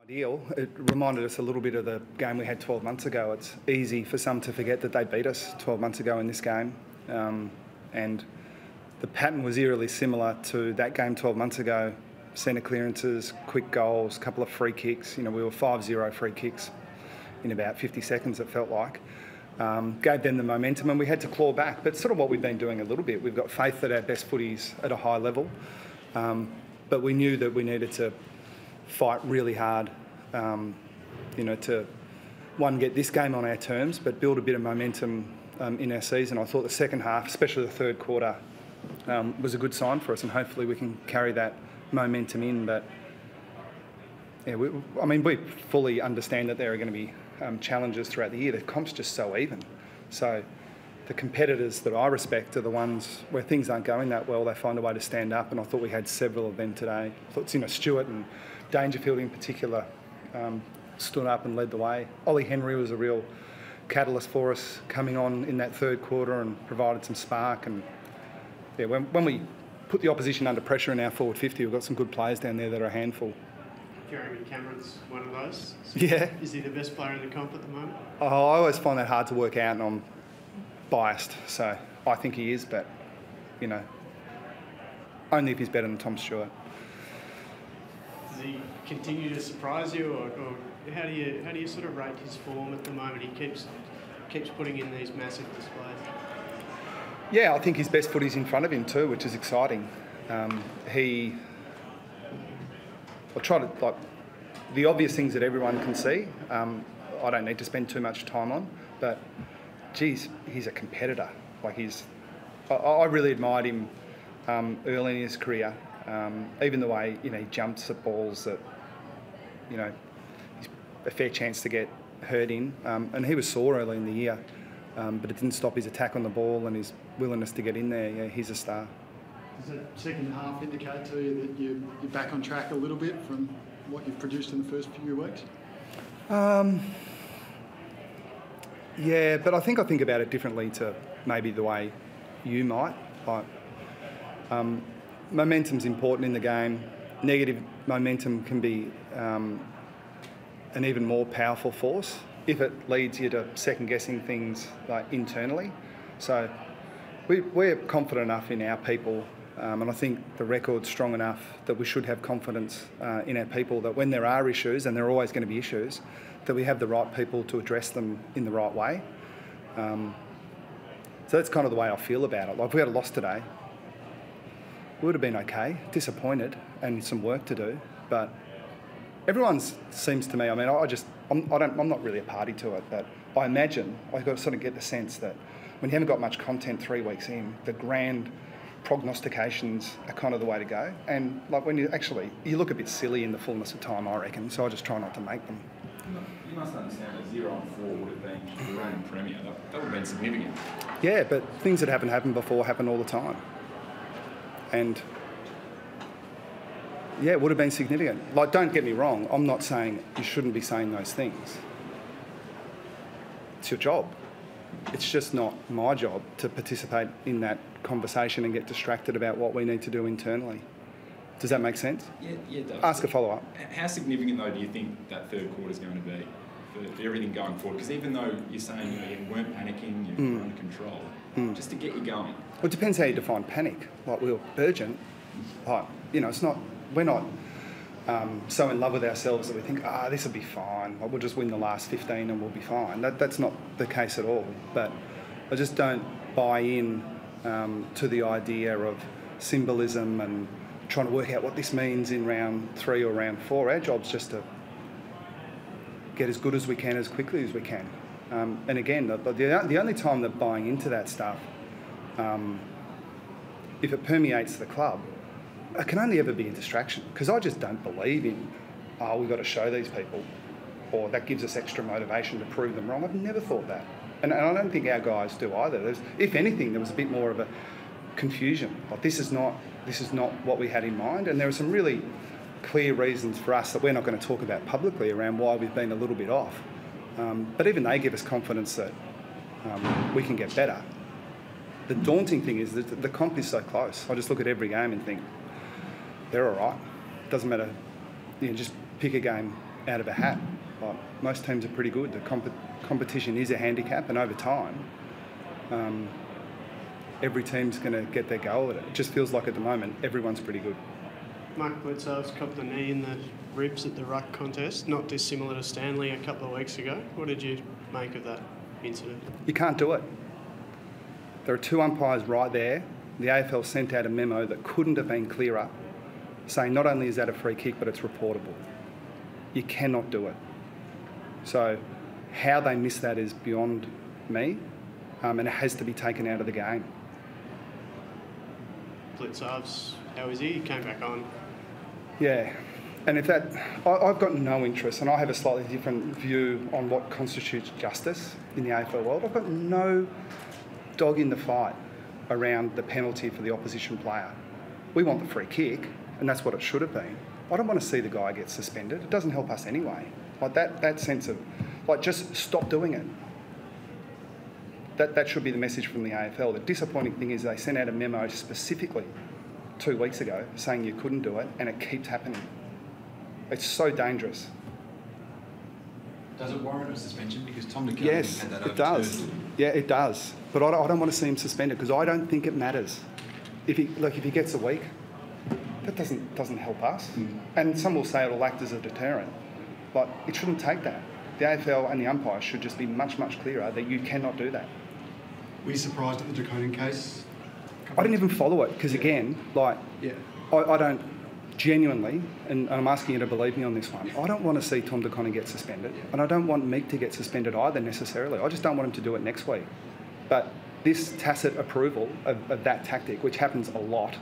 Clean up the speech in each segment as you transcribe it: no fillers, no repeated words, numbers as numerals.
Deal. It reminded us a little bit of the game we had 12 months ago. It's easy for some to forget that they beat us 12 months ago in this game. And the pattern was eerily similar to that game 12 months ago. Centre clearances, quick goals, a couple of free kicks. You know, we were 5-0 free kicks in about 50 seconds, it felt like. Gave them the momentum and we had to claw back. But sort of what we've been doing a little bit. We've got faith that our best footy's at a high level. But we knew that we needed to fight really hard, to, one, get this game on our terms, but build a bit of momentum in our season. I thought the second half, especially the third quarter, was a good sign for us, and hopefully we can carry that momentum in. But yeah, we fully understand that there are going to be challenges throughout the year. The comp's just so even. So the competitors that I respect are the ones where things aren't going that well. They find a way to stand up, and I thought we had several of them today. I thought, Stewart and Dangerfield in particular stood up and led the way. Ollie Henry was a real catalyst for us coming on in that third quarter and provided some spark. And yeah, when we put the opposition under pressure in our forward 50, we've got some good players down there that are a handful. Jeremy Cameron's one of those. So yeah. Is he the best player in the comp at the moment? Oh, I always find that hard to work out, and I'm biased, so I think he is, but only if he's better than Tom Stewart. Does he continue to surprise you, or how do you sort of rate his form at the moment? He keeps putting in these massive displays. Yeah, I think his best footy's in front of him too, which is exciting. I try to, the obvious things that everyone can see. I don't need to spend too much time on, but geez, he's a competitor. I really admired him early in his career. Even the way he jumps at balls that he's a fair chance to get hurt in, and he was sore early in the year, but it didn't stop his attack on the ball and his willingness to get in there. Yeah, he's a star. Does that second half indicate to you that you're back on track a little bit from what you've produced in the first few weeks? Yeah, but I think about it differently to maybe the way you might. Momentum's important in the game. Negative momentum can be an even more powerful force if it leads you to second-guessing things internally. So we're confident enough in our people, and I think the record's strong enough that we should have confidence in our people that when there are issues, and there are always going to be issues, that we have the right people to address them in the right way. So that's kind of the way I feel about it. If we had a loss today, we would have been okay, disappointed and some work to do, but everyone seems to me, I'm not really a party to it, but I imagine, I've got to sort of get the sense that when you haven't got much content 3 weeks in, the grand prognostications are kind of the way to go. And when you look a bit silly in the fullness of time, I reckon, so I just try not to make them. You must understand that 0-4 would have been the reigning premier. That would have been significant. Yeah, but things that haven't happened before happen all the time. And yeah, it would have been significant. Don't get me wrong, I'm not saying you shouldn't be saying those things. It's your job. It's just not my job to participate in that conversation and get distracted about what we need to do internally. Does that make sense? Yeah, it does. Ask a follow-up. How significant, though, do you think that third quarter is going to be for everything going forward? Because even though you're saying you weren't panicking, you were under control, just to get you going. Well, it depends how you define panic. We were urgent. It's not. We're not so in love with ourselves that we think, this will be fine. We'll just win the last 15 and we'll be fine. That's not the case at all. But I just don't buy in to the idea of symbolism and trying to work out what this means in round 3 or round 4. Our job's just to get as good as we can as quickly as we can. And again, the only time that buying into that stuff, if it permeates the club, it can only ever be a distraction, because I just don't believe in, we've got to show these people, or that gives us extra motivation to prove them wrong. I've never thought that. And I don't think our guys do either. If anything, there was a bit more of a confusion. This is not what we had in mind, and there are some really clear reasons for us that we're not going to talk about publicly around why we've been a little bit off. But even they give us confidence that we can get better. The daunting thing is that the comp is so close. I just look at every game and think, they're all right. Doesn't matter. Just pick a game out of a hat. Like, most teams are pretty good. The competition is a handicap, and over time, every team's going to get their go at it. It just feels like at the moment everyone's pretty good. Mark Bledsoe's copped the knee in the ribs at the ruck contest, not dissimilar to Stanley a couple of weeks ago. What did you make of that incident? You can't do it. There are 2 umpires right there. The AFL sent out a memo that couldn't have been clearer, saying not only is that a free kick, but it's reportable. You cannot do it. So how they miss that is beyond me, and it has to be taken out of the game. Bledsoe's, how is he? He came back on. Yeah, and if that, I've got no interest, and I have a slightly different view on what constitutes justice in the AFL world. I've got no dog in the fight around the penalty for the opposition player. We want the free kick, and that's what it should have been. I don't want to see the guy get suspended. It doesn't help us anyway. Like that sense of, like, just stop doing it. That should be the message from the AFL. The disappointing thing is they sent out a memo specifically 2 weeks ago saying you couldn't do it, and it keeps happening. It's so dangerous. Does it warrant a suspension? Because Tom DeKelly Yes, had that it does. overturned. Yeah, it does. But I don't want to see him suspended because I don't think it matters. If he gets a week, that doesn't help us. And some will say it'll act as a deterrent, but it shouldn't take that. The AFL and the umpires should just be much clearer that you cannot do that. Were you surprised at the Draconian case? I didn't even follow it because, again, like, I don't genuinely, and I'm asking you to believe me on this one, I don't want to see Tom DeKelly get suspended, and I don't want Meek to get suspended either necessarily. I just don't want him to do it next week. But this tacit approval of that tactic, which happens a lot,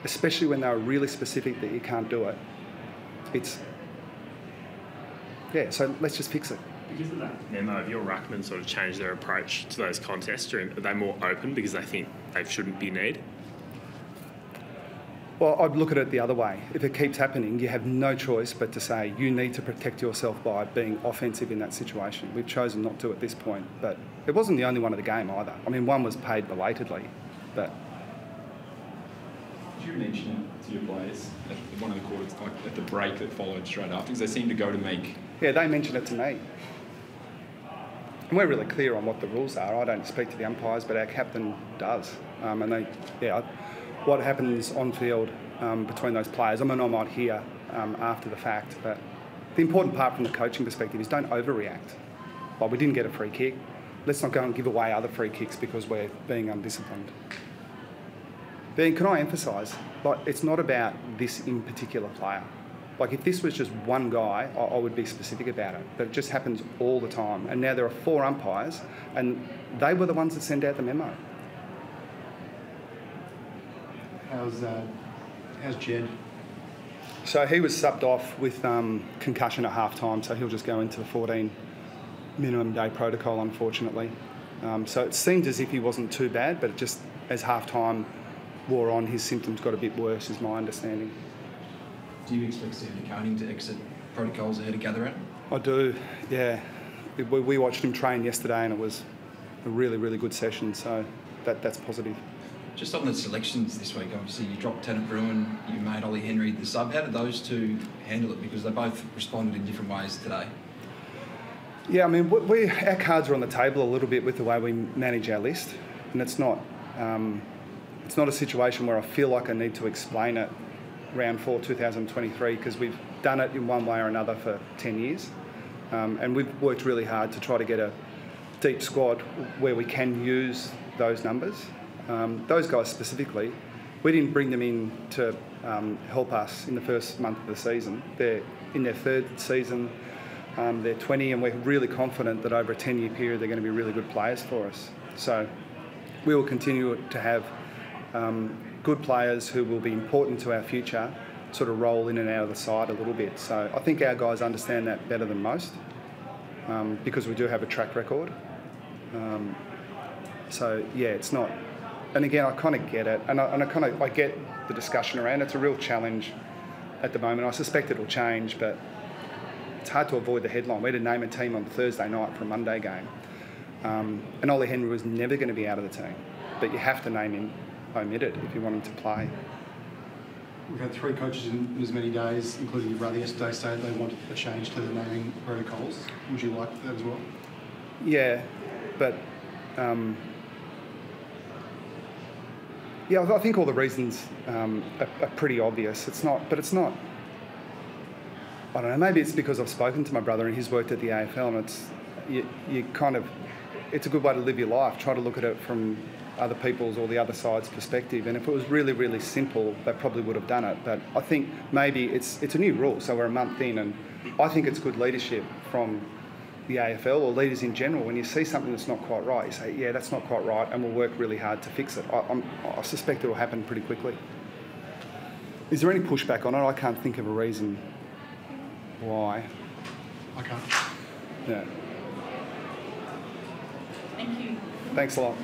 especially when they're really specific that you can't do it, so let's just fix it. Because of that memo, have your ruckmen sort of changed their approach to those contests? Are they more open because they think they shouldn't be need? Well, I'd look at it the other way. If it keeps happening, you have no choice but to say you need to protect yourself by being offensive in that situation. We've chosen not to at this point, but it wasn't the only one of the game either. I mean, one was paid belatedly, but... Did you mention it to your players at one of the quarters, like at the break that followed straight after? Because they seemed to go to Meek. Yeah, they mentioned it to me. And we're really clear on what the rules are. I don't speak to the umpires, but our captain does. What happens on field between those players, I mean, I might hear after the fact, but the important part from the coaching perspective is don't overreact. Like, we didn't get a free kick. Let's not go and give away other free kicks because we're being undisciplined. Then can I emphasise, like, it's not about this in particular player. Like, if this was just one guy, I would be specific about it. But it just happens all the time. And now there are 4 umpires, and they were the ones that sent out the memo. How's Jed? So he was subbed off with concussion at half-time, so he'll just go into the 14 minimum day protocol, unfortunately. So it seemed as if he wasn't too bad, but it just, as half-time wore on, his symptoms got a bit worse, is my understanding. Do you expect Sandy Koning to exit protocols ahead of gather out? I do, yeah. We watched him train yesterday and it was a really, really good session, so that's positive. Just on the selections this week, obviously you dropped Tennant Bruin, you made Ollie Henry the sub. How did those two handle it? Because they both responded in different ways today. Yeah, I mean, our cards are on the table a little bit with the way we manage our list, and it's not a situation where I feel like I need to explain it round 4 2023 because we've done it in one way or another for 10 years, and we've worked really hard to try to get a deep squad where we can use those numbers. Those guys specifically, we didn't bring them in to help us in the first month of the season. They're in their 3rd season, they're 20, and we're really confident that over a 10-year period they're going to be really good players for us. So we will continue to have good players who will be important to our future sort of roll in and out of the side a little bit. So I think our guys understand that better than most because we do have a track record. So yeah, it's not... And again, I kind of get it, and I get the discussion around it. It's a real challenge at the moment. I suspect it'll change, but it's hard to avoid the headline. We had to name a team on Thursday night for a Monday game, and Ollie Henry was never going to be out of the team, but you have to name him omitted if you want him to play. We've had 3 coaches in as many days, including your brother yesterday, say they want a change to the naming protocols. Would you like that as well? Yeah, but yeah, I think all the reasons are pretty obvious. It's not. I don't know. Maybe it's because I've spoken to my brother and he's worked at the AFL, and it's a good way to live your life. Try to look at it from other people's or the other side's perspective. And if it was really, really simple, they probably would have done it. But I think maybe it's a new rule, so we're a month in, and I think it's good leadership from the AFL or leaders in general. When you see something that's not quite right, you say, yeah, that's not quite right, and we'll work really hard to fix it. I suspect it will happen pretty quickly. Is there any pushback on it? I can't think of a reason why. I can't. Yeah. Thank you. Thanks a lot.